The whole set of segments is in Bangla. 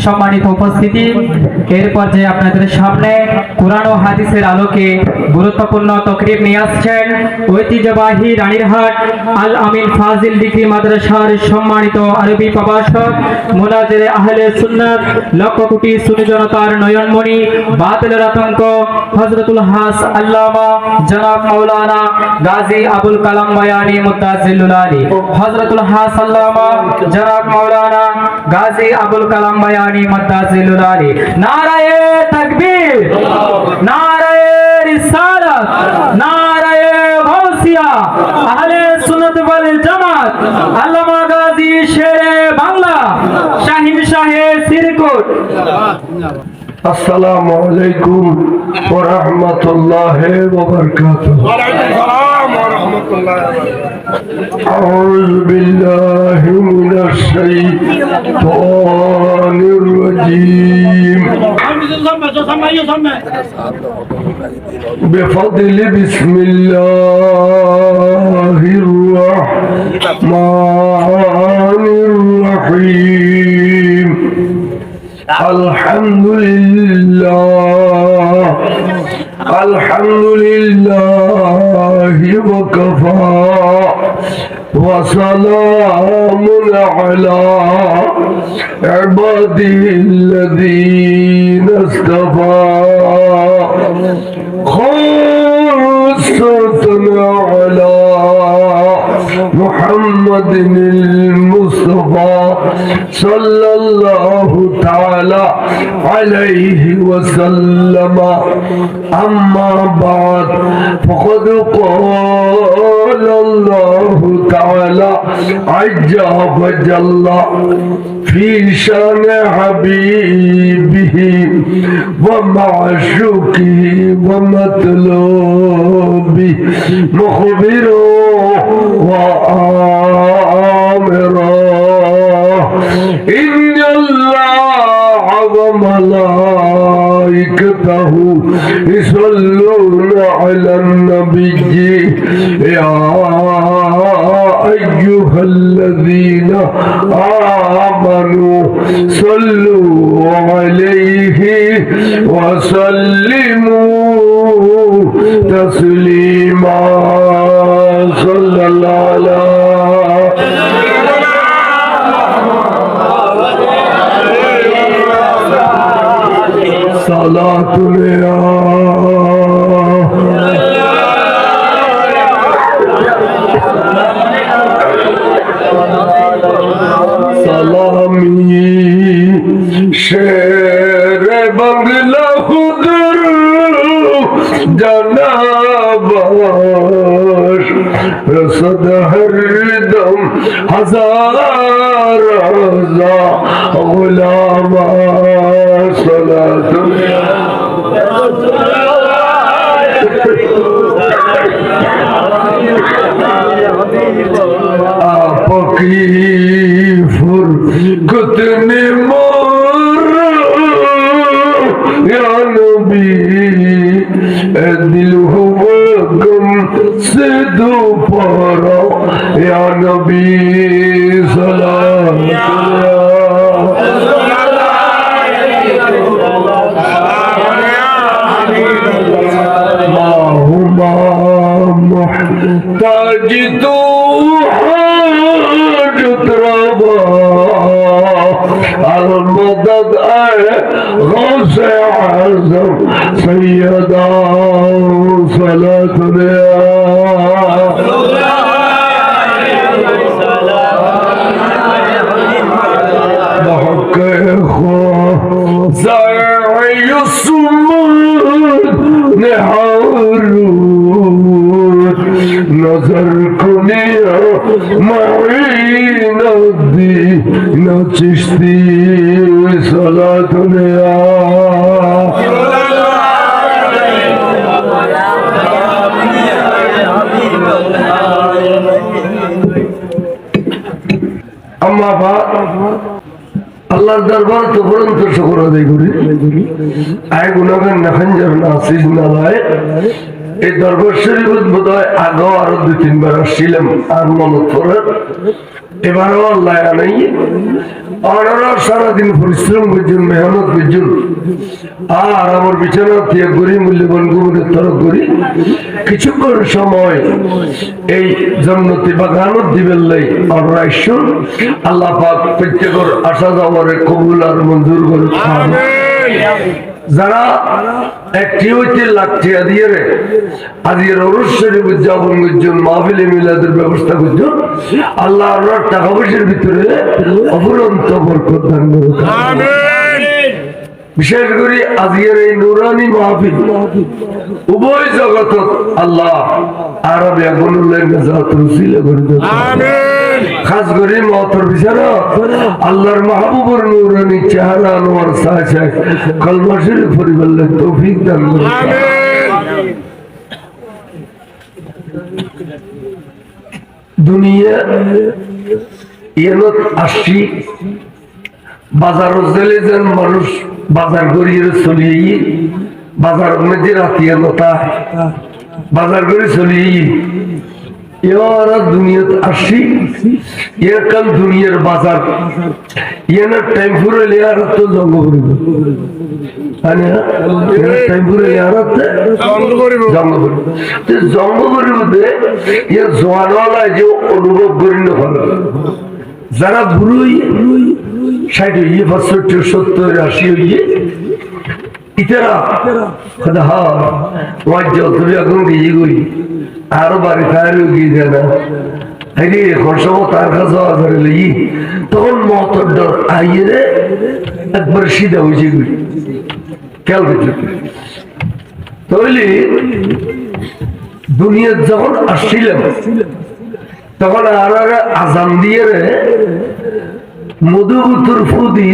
সম্মানিত উপস্থিতি, এরপর যে আপনাদের সামনে কুরআন ও হাদিসের আলোকে গুরুত্বপূর্ণ তাকরীর নিয়ে আসছেন ঐতিহ্যবাহী রানীরহাট আল আমিন ফাজিল ডিগ্রি মাদ্রাসার সম্মানিত আরবি প্রভাষক মুনাজির আহলে সুন্নাত লক্ষ কোটি সুন্নি জনতার নয়নমণি বাতিলের আতঙ্ক হযরতুল হাস আল্লামা জনাব মাওলানা গাজী আবুল কালাম বয়ানী মুতাজিল্লুল আলী হযরতুল হাস আল্লামা জনাব মাওলানা গাজী আবুল কালাম বয়ানী মুতাজিল্লুল আলী। নারায়ে তাকবীর, নারায়ে রিসালাত, নারায়ে গাউসিয়া, আহলে সুন্নাত ওয়াল জামাত, আল্লামা গাজী শেরে বাংলা, শাহিন শাহে সিরকুট। আসসালামু আলাইকুম ওয়া রাহমাতুল্লাহি ওয়া বারাকাতুহু। ওয়া আলাইকুম আসসালাম ওয়া রাহমাতুল্লাহি ওয়া বারাকাতুহু। আউযু বিল্লাহি মিনাশ শাইতানির রাজীম। বিফadli বিসমিল্লাহির রাহমানির রাহিম। আলহামদুলিল্লাহ আলহামদুলিল্লাহি ওয়া কাফা ওয়া সালামুন আলা ইবাদিল্লাযীনা ইসতাফা খাসাতান আলা মুহাম্মাদিন المصطفى صلى الله تعالى عليه وسلم. أما بعد فقد قال الله تعالى عز وجل في شان حبيبه ومعشوقه ومطلوبه مخبره وآمره إن الله وملائكته يصلون على النبي يا أيها الذين آمنوا صلوا عليه وسلموا تسليما. صلى الله عليه صلاة سلامی شیر بنگلہ خدر جناباش رسد ہر دم ہزار رضا غلاما. صلاة آپ کی فرقت نے مور یا نبی اے دل ہوا غم سے دوپہرا یا نبی. سلام محتاج تو حاجت روا المدد اے غوث اعظم سیدہ صلاة بحق زرعی الصمود نحارون نظر کنیا معین الدین چشتی. صلاة अम्मा बात আল্লাহর দরবার তো পর্যন্ত শুকর আদায় করি। আয় গুনাহগার না খঞ্জর না আসিস না লায় এই দরবার শরীফ বোধ হয় আগেও আরো 2-3 বার আসছিলাম আর মনে করেন এবারও আল্লাহ আনাই ওনারা সারাদিন পরিশ্রম করছেন মেহনত করছেন আর আমার বিছানা ত্যাগ করি মূল্যবান গুমরের তরফ করি কিছুক্ষণ সময় এই জন্নতি বাগানত দিবেন লাই আমরা ঈশ্বর আল্লাহ পাক প্রত্যেকের আশা যাওয়ারে কবুল আর মঞ্জুর করে যারা একটি হইতে লাগছে দিয়ে রে আজকের অবশ্যই উদযাপন করছেন মাহফিলে মিলাদের ব্যবস্থা করছেন আল্লাহ আল্লাহর টাকা পয়সার ভিতরে অফুরন্ত বরকত দান করুন বিশেষ করে আজকের এই নুরানি মাহফিল উভয় জগত আল্লাহ আরব আগুনুল্লাহ নাজাত রসিলা করে দেন খাস করে মহতর বিচারা আল্লাহর মাহবুবুর নুরানি চেহারা আনোয়ার সাহায্য কলমা শরীফ পরিবারের তৌফিক দান করুন দুনিয়া এনত আসছি বাজার জেলে যেন মানুষ বাজার করিয়ে চলিয়ে বাজার মধ্যে রাতিয়ানতা বাজার করে চলিয়ে এরা দুনিয়াতে আসছি এর কাল দুনিয়ার বাজার এনার টাইম ফুরে লেয়ার তো জঙ্গ করিব টাইম ফুরে লেয়ার জঙ্গ করিব জঙ্গ করিব এর জোয়ানওয়ালায় যে অনুভব করি না ভালো যারা বুড়ুই 60 65 70 80 হইয়ে ইতারা খোদা ওয়াজ্জ তুমি এখন গিয়ে গই আরো বাড়ি তার গিয়ে যায় না আরে খরচও তার কাছে আজারে লই তখন মতর ডর আইরে একবার সিধা হইছে গই কেল দিতে তাহলে দুনিয়া যখন আসছিলাম তখন আর আজান দিয়ে রে মধুপুর ফুদি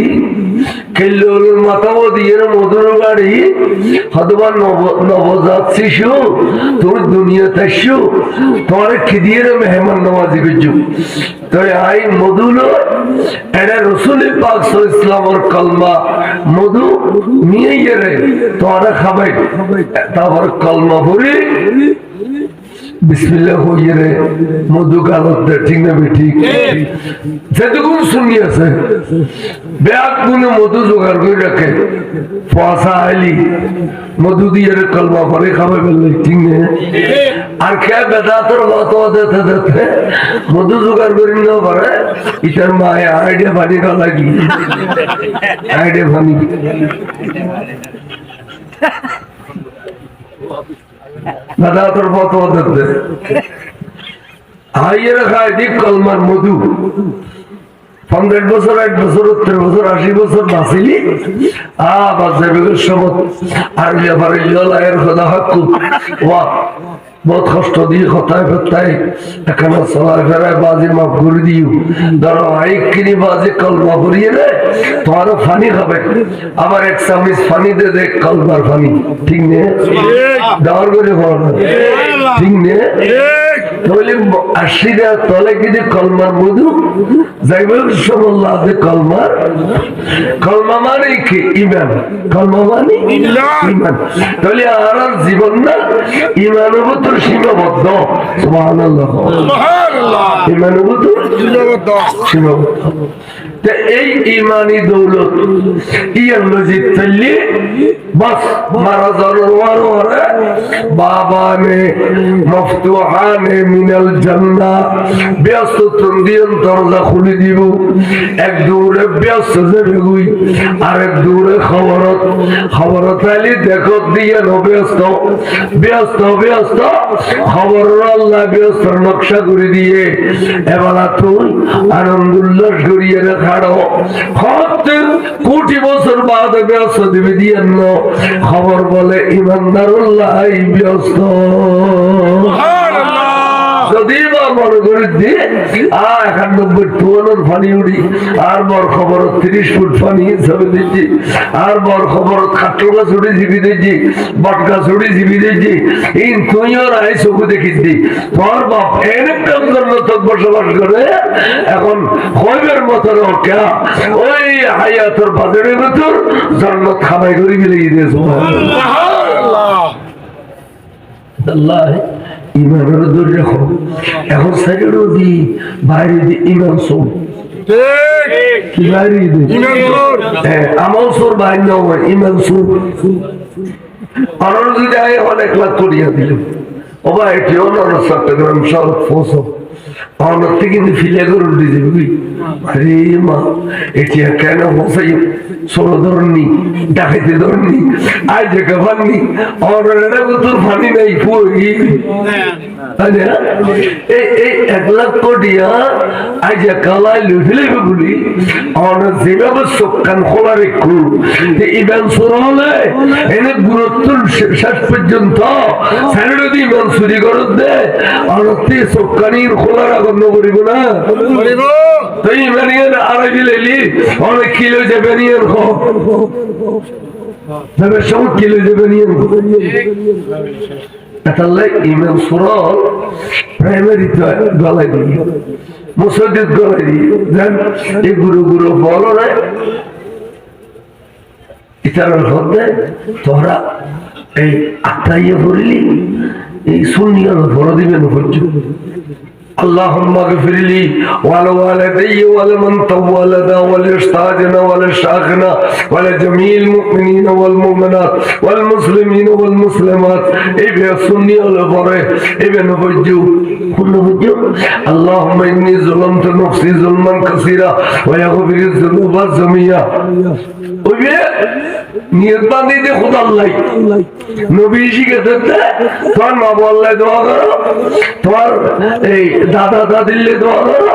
খেলল মাথাও দিয়ে মধুর গাড়ি হতবা নবজাত শিশু তোর দুনিয়াতে আসছো তোমার খিদিয়ে মেহমান নওয়াজি করছো তো আই মধুল এটা রসুল পাক ইসলামের কলমা মধু নিয়ে গেলে তোমার খাবাই তারপর কলমা ভরি বিসমিল্লাহ হইয়ে রে মধু গালত ঠিক না ঠিক যেটুকু শুনি আছে ব্যাগ গুনে মধু জোগাড় করে রাখে পয়সা আইলি মধু দিয়ে কলমা করে খাবে বললে ঠিক না আর খেয়ে বেদাতর মতো যেতে যেতে মধু জোগাড় করি না পারে ইটার মায়ে আইডিয়া পানি না লাগি আইডিয়া পানি দাদা তোর মত হাইয়ে খায় দিক কলমার মধু 15 বছর 1 বছর 13 বছর 80 বছর বাঁচিলি বাচ্চাবেগের সময় আর ব্যাপারে জলায়ের কথা হাক্কু বহুত কষ্ট দিয়ে কথায় ফেরতায় এখানে চলায় ফেরায় বাজে মাফ করে দিও ধরো আইক কিনি বাজে কলমা করিয়ে রে তোমারও ফানি খাবে আবার 1 চামচ ফানি দে দেখ কলমার ফানি ঠিক নে দাওয়ার করে ঠিক নে তাহলে 80 তলে কিন্তু কলমার মধু যাইবের সমল্লাহ কলমার কলমা মানে কি ইমান কলমা মানে ইমান তাহলে আর জীবন না ইমানের ভিতর সীমাবদ্ধ সুবহানাল্লাহ ইমানের ভিতর সীমাবদ্ধ এই ইমানি দৌলত ইয়ার মসজিদ চললি বাস মারা যাওয়ার বাবা নে মফতুহানে মিনাল জান্নাহ ব্যস্ত তন্দিয়ন দরজা খুলে দিব এক দূরে ব্যস্ত যাবে গুই আর এক দূরে খবরত আলি দেখো দিয়ে ব্যস্ত ব্যস্ত ব্যস্ত খবর আল্লাহ ব্যস্ত নকশা করে দিয়ে এবার তুই আনন্দ উল্লাস করিয়ে রাখা কোটি বছর বাদ ব্যস্ত দিবে দিয়ে খবর বলে ইমানদারুল্লাহ ব্যস্ত যদি বা মনে করে দিয়ে 91 টুয়ানোর ফানি উড়ি আর বর খবর 30 ফুট ফানি ছবি দিচ্ছি আর বর খবর খাটো গাছ উড়ি জিবি দিচ্ছি বট গাছ উড়ি জিবি দিচ্ছি ইন তুইও রায় চকু দেখিস দি তোর বাপ এনেকটা বসবাস করে এখন হইবের মতো কেয়া ওই হায়াতর বাজারের ভেতর জন্নত খাবাই করে মিলে দিয়েছ আল্লাহ ইমানের ধরে রাখো এখন সাইডেও দি বাইরে দি ইমান সোর কি বাইরে দি আমল সোর বাইরে নয় ইমান সোর যদি আয় অনেক লাখ করিয়া দিল ও বা এটিও না চট্টগ্রাম শহর পৌঁছ আমার থেকে কিন্তু ফিলে করে উঠে যাবি আরে মা এটি কেন বসাই ষোলো ধরনি ডাকাইতে ধরনি আজ দেখা পাননি আমার তোর পানি নাই পুরো এই 1 লাখ কোটিয়া আজ কালাই লুঠলে বলি আমরা যেভাবে চোখ কান খোলা রেখু ইমান শুরু হলে এনে গুরুত্ব শেষ পর্যন্ত স্যানিটি ইমান চুরি করত দে অনতি চোখ কানির খোলা রাখন্ন করিব না তুই ইমানিয়ান আড়াই দিলেলি অনেক কিলো যাবে নিয়ে তবে সব কিলো যাবে নিয়ে তাহলে ইমান সুরল প্রাইমারিতে গলায় দিই মুসজিদ গলায় দিই দেন এই গুরু গুরু বলো না ইতারার হতে তোরা এই আত্মাইয়া পড়লি এই সুন্নিয়ার ভর দিবেন হচ্ছে اللهم اغفر لي ولوالدي ولمن طولنا ولأستاذنا ولشيخنا ولجميع المؤمنين والمؤمنات والمسلمين والمسلمات ابن سني البره ابن وجو كل وجو اللهم اني ظلمت نفسي ظلما كثيرا ويغفر الذنوب جميعا ওইবে নিয়ত বাঁধি দে খোদা আল্লাহ নবী শিখেছে তোমার মা বললে দোয়া করো তোমার এই দাদা দাদিলে দোয়া করো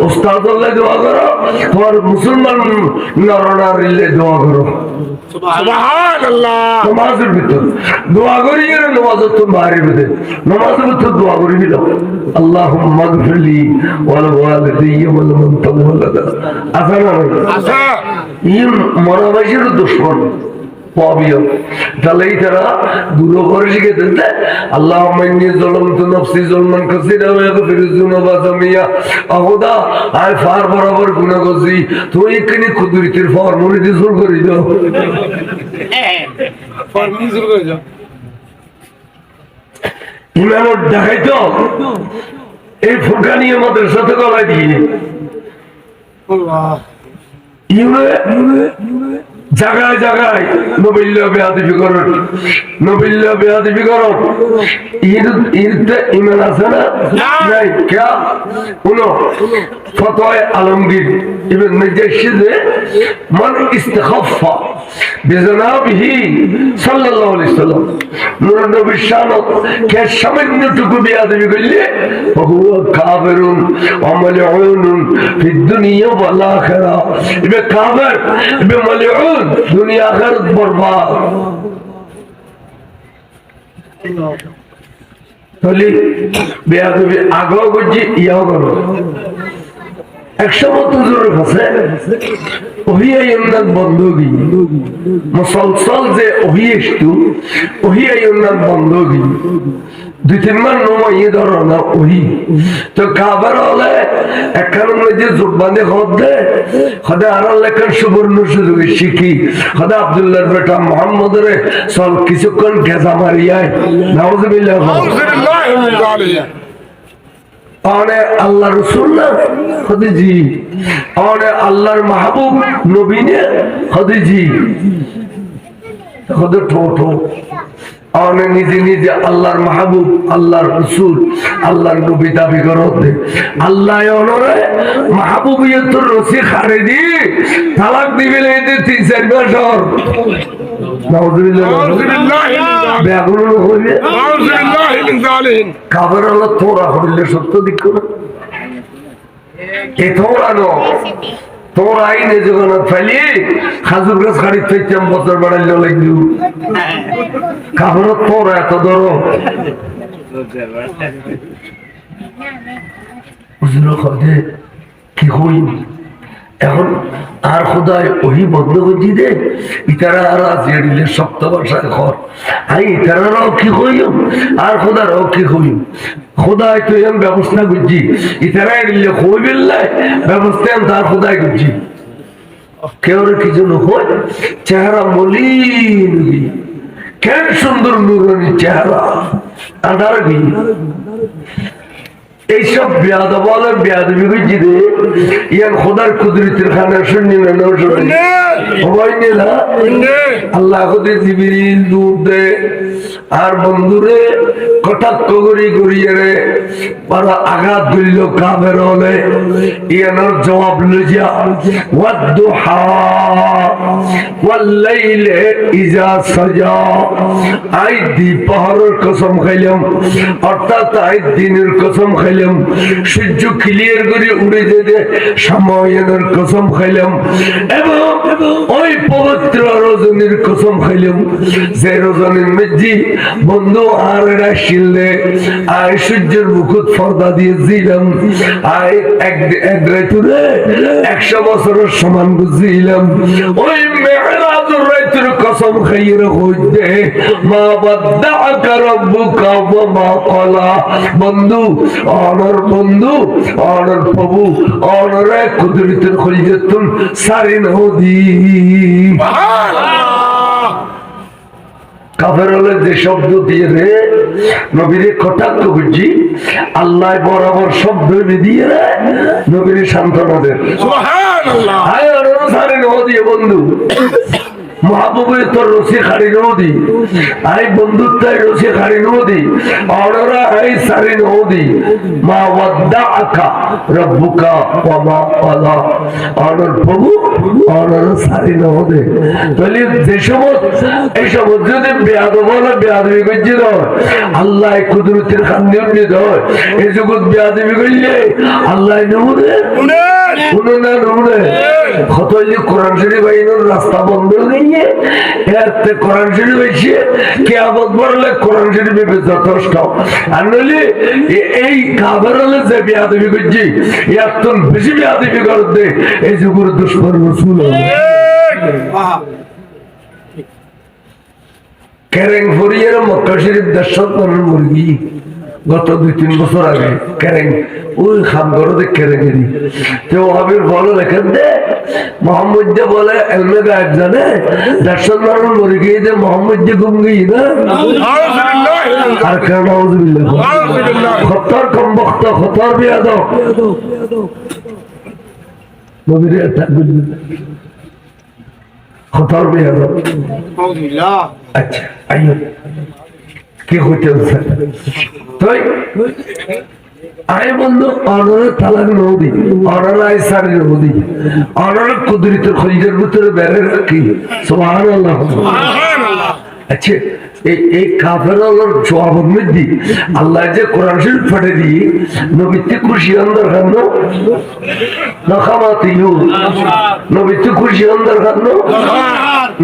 উস্তাদ বললে দোয়া করো তোমার মুসলমান নরনারীলে দোয়া করো সুবহানাল্লাহ নামাজের ভিতর দোয়া করি আর নামাজের তো বাইরে ভিতর নামাজের ভিতর দোয়া করি দিল আল্লাহুম্মা গফিরলি ওয়াল ওয়ালিদাইয়া ওয়াল মান তাওয়াল্লাদা আসানা আসা ইন মরাবাইশের দুশমন পাবিও তাহলে তারা দূর করে শিখে দিতে আল্লাহুম্মা ইন্নী যালামতু নাফসি যালমান কাসীরা ওয়া ইয়াগফিরুয যুনুবা জামিয়া আহুদা আই ফার বরাবর গুনাহ করছি তুই এখানে কুদরতের ফরমুলা দিয়ে শুরু করে দাও ফরমুলা শুরু করে দাও ইমামত দেখাইতো এই ফুরকানি আমাদের সাথে গলায় দিয়ে আল্লাহ জায়গায় জায়গায় নবিল্য বেয়াদবিকরণ ঈদে ইমান আছে না নাই क्या उनो फतवा आलमगीर इब्न मुजाहिद मन इस्तखफा बिजनाबिही सल्लल्लाहु अलैहि वसल्लम नूर नबी शानत के सामान्यटुकु बेयादबी করলে হুয়া কাফিরুন ওয়া মালউনুন ফি দুনিয়া ওয়াল আখিরা ইবে কাফির ইবে মালউন দুনিয়া আখিরাত বরবাদ তাহলে বেয়াদবি আগেও করছি ইয়াও করো 100 হুজুরের কাছে ওহিয়ায়ুন্নাত বন্ধগি মুসলসল যে ওহিয়েস্তু ওহিয়ায়ুন্নাত বন্ধগি 2-3 বার নমাইয়ে ধরো না ওহি তো কাবার হলে একখান মধ্যে জুবানে হদে খোদা আর লেখার সুবর্ণ সুযোগ শিখি খোদা আব্দুল্লাহর বেটা মুহাম্মদের সব কিছুক্ষণ গেজা মারিয়ায় নাউজুবিল্লাহ আরে আল্লাহ রাসূল না খদিজি আরে আল্লাহর মাহবুব নবী ने খদিজি খোদা ঠোঁটো আরে নিজে নিজে আল্লাহর মাহবুব আল্লাহর রাসূল আল্লাহর নবী দাবি করতে আল্লাহ ওনরে মাহবুবিয়তের রসি খারিদি তালাক দিবেলে এতে 3-4 বছর নাউজুবিল্লাহ বেগুন হইবে নাউজুবিল্লাহ মিন জালিম কাফের আল্লাহ তোরা হইলে সত্য দিকো না এ তোরা নো তোরা আইনে যখন ফেলি খাজুর গাছ খাড়ি থেকে বছর বাড়াইলে লাগবে কাফের তোরা এত ধরো বুঝলো খদে কি হই এখন আর খোদায় ওহি বন্ধ করে দে ইতারা আর আজিয়ে সপ্ত ভাষায় ঘর আই ইতারাও কি হইম আর খোদারাও কি হইম খোদায় তো এরকম ব্যবস্থা করছি ইতারাই দিলে হই বেললাই ব্যবস্থা তার খোদায় করছি কেউ কি জন্য হয় চেহারা মলিন কেন সুন্দর নুরানি চেহারা আধার কি এইসব বেয়াদব বলে বেয়াদবি করছি রে ইয়ার খোদার কুদরতের খানা শুনি না শুনি না আল্লাহ খুদে জিবিরিল দূর দে আর বন্ধুরে কটাক্ষ করি করিয়ে রে বড় আঘাত দিল কাবের হলে ইয়ানোর জবাব লইয়া ওয়াদ্দুহা ওয়াল্লাইলে ইজা সাজা আই দ্বিপহরের কসম খাইলাম অর্থাৎ আই দিনের কসম খাইলাম সূর্য ক্লিয়ার করে উড়ে যেতে সময়ের কসম খাইলাম এবং ওই পবিত্র রজনীর কসম খাইলাম যে রজনীর মধ্যে বন্ধু আর রাশিলে আয় সূর্যের মুকুট পর্দা দিয়ে দিলাম আয় এক রাইতুরে 100 বছরের সমান বুঝিলাম ওই মেহরাজের রাইতুর কসম খাইয়ে হইতে মা বাদ্দাকা রাব্বুকা ওয়া মা ক্বালা বন্ধু অনর বন্ধু অনর প্রভু অনর কুদরতের খলিজাতুন সারিন হুদি কাফের হলে যে শব্দ দিয়ে রে নবীরে কটাক্ষ করছি আল্লাহ বরাবর শব্দ দিয়ে রে নবীরে সান্ত্বনা দেন সুবহানাল্লাহ আয় অনর সারিন হুদি বন্ধু মহাবুবে তোর রসি খাড়ি নদী আই বন্ধুত্বাই রসি খাড়ি নদী অনরা আই সারি নদী মা ওয়াদ্দাআকা রাব্বুকা ওয়া মা ক্বালা অনর প্রভু অনর সারি নদী বলি যে সময় এই সময় যদি বেয়াদব বলে বেয়াদবি করছে ধর আল্লাহ কুদরতের খান্দি উঠে ধর এই জগৎ বেয়াদবি করলে আল্লাহ নমুনে উনুনে নমুনে কত যে কোরআন শরীফ আইনের রাস্তা বন্ধ হয়ে এতে কোরআন শরীফ এসে কিয়ামত বললে কোরআন শরীফে যথেষ্ট আর নইলে এই কাবের হলে যে বেয়াদবি করছি এত বেশি বেয়াদবি করতে এই যুগের দুশ্মন রসুল কেরেং ফরিয়ের মক্কা শরীফ 150 মুরগি গত 2-3 বছর আগে কেরেং ওই খামগড়ে কেরেঙ্গেরি তো আবির বলো লেখেন দে মোহাম্মদ যে বলে এলমে গায়েব জানে 150 মানুষ মরে গিয়ে যে মোহাম্মদ যে গুম গিয়ে না আর কেন নাউজুবিল্লাহ খতর কম বক্ত খতর বিয়াদব নবীর একটা খতর বিয়াদব নাউজুবিল্লাহ আচ্ছা আইয়ো কি হইতে হচ্ছে তাই আয় বন্ধু অনরের তালাক নদী অনর আয় সারি নদী অনরের কুদরতের খলিজার ভিতরে বেড়ে রাখি সুবহানাল্লাহ সুবহানাল্লাহ আচ্ছা এই কাফেরদের জবাবের মধ্যে আল্লাহ যে কোরআন শরীফ পড়ে দিয়ে নবীতে খুশি অন্তর খানো না খামাতিও নবীতে খুশি অন্তর খানো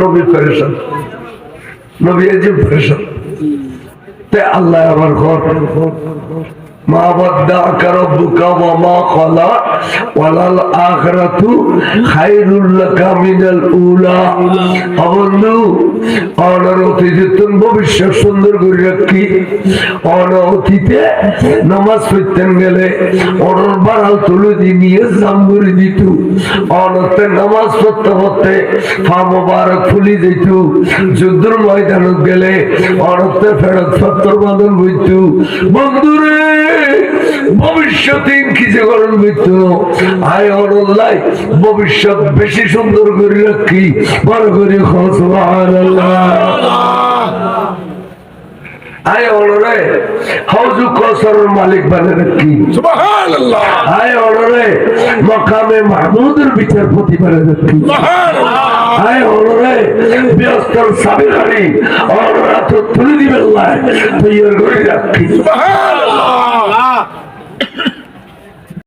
নবী পেরেশান নবী যে পেরেশান তে আল্লাহ আমার ঘর মা ওয়াদ্দাআকা রাব্বুকা ওয়া মা ক্বালা ওয়ালাল আখিরাতু খায়রুল লাকা মিনাল উলা বন্ধু অনর অতীতে তুমি ভবিষ্যৎ সুন্দর করে রাখি অনর অতীতে নামাজ পড়তেন গেলে অনর বাড়াল তুলে দিয়ে জাম্বুরি দিত অনরতে নামাজ পড়তে পড়তে পা মোবারক ফুলি দিত যুদ্ধের ময়দানে গেলে অনরতে ফেরত সত্তর বাঁধন বইত বন্ধুরে ভবিষ্যতে কি যে করেন মৃত্যু আয় অনল্লাই ভবিষ্যৎ বেশি সুন্দর করে রাখি বড় করে সুবহানাল্লাহ আয় অনরে হাউজু কসরের মালিক বানিয়ে রাখি সুবহানাল্লাহ আয় অনরে মাকামে মাহমুদের বিচারপতি বানিয়ে রাখি সুবহানাল্লাহ আয় অনরে ব্যস্তর সাবিকারী অনরা তো তুলে দিবেন আল্লাহ তৈরি করে রাখি সুবহানাল্লাহ